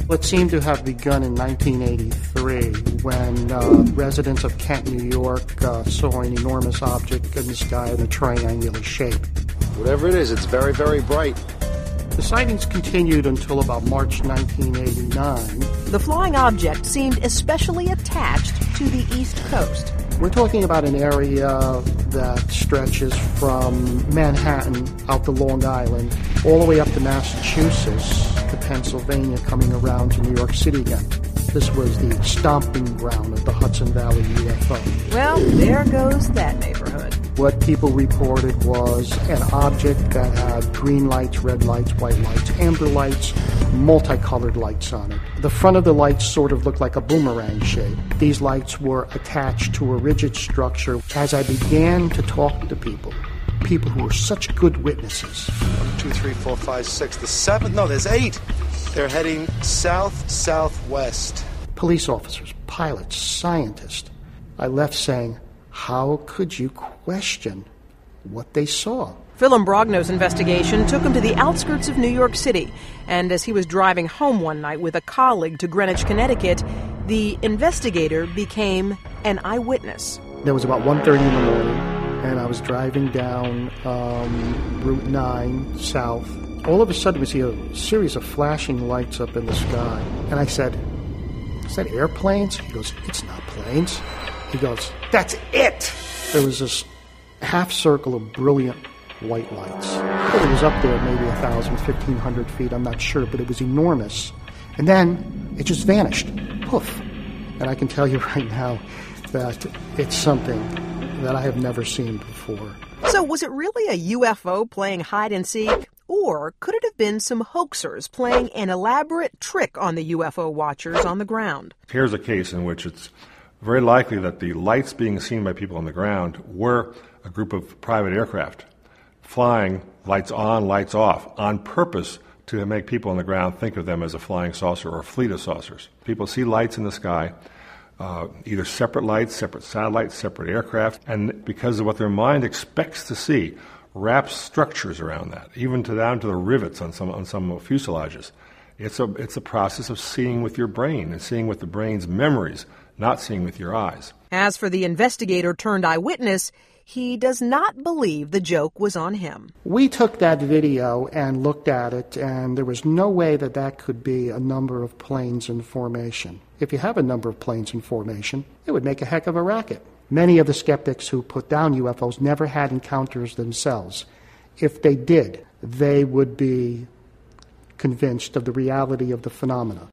What seemed to have begun in 1983 when residents of Kent, New York saw an enormous object in the sky in a triangular shape. Whatever it is, it's very, very bright. The sightings continued until about March 1989. The flying object seemed especially attached to the East Coast. We're talking about an area that stretches from Manhattan out to Long Island, all the way up to Massachusetts, to Pennsylvania, coming around to New York City again. This was the stomping ground of the Hudson Valley UFO. Well, there goes that neighborhood. What people reported was an object that had green lights, red lights, white lights, amber lights, multicolored lights on it. The front of the lights sort of looked like a boomerang shape. These lights were attached to a rigid structure. As I began to talk to people who were such good witnesses. 1, 2, 3, 4, 5, 6. The seventh? No, there's 8. They're heading south-southwest. Police officers, pilots, scientists. I left saying, how could you question what they saw? Phil Imbrogno's investigation took him to the outskirts of New York City, and as he was driving home one night with a colleague to Greenwich, Connecticut, the investigator became an eyewitness. It was about 1:30 in the morning, and I was driving down Route 9 south. All of a sudden, we see a series of flashing lights up in the sky, and I said, "Is that airplanes?" He goes, "It's not planes." He goes, "That's it!" There was this half circle of brilliant white lights. It was up there maybe 1,000, 1,500 feet, I'm not sure, but it was enormous. And then it just vanished. Poof. And I can tell you right now that it's something that I have never seen before. So was it really a UFO playing hide and seek? Or could it have been some hoaxers playing an elaborate trick on the UFO watchers on the ground? Here's a case in which it's very likely that the lights being seen by people on the ground were a group of private aircraft flying lights on, lights off, on purpose to make people on the ground think of them as a flying saucer or a fleet of saucers. People see lights in the sky, either separate lights, separate satellites, separate aircraft, and because of what their mind expects to see, wraps structures around that, even down to the rivets on some fuselages. It's a process of seeing with your brain and seeing with the brain's memories, not seeing with your eyes. As for the investigator turned eyewitness, he does not believe the joke was on him. We took that video and looked at it, and there was no way that that could be a number of planes in formation. If you have a number of planes in formation, it would make a heck of a racket. Many of the skeptics who put down UFOs never had encounters themselves. If they did, they would be convinced of the reality of the phenomena.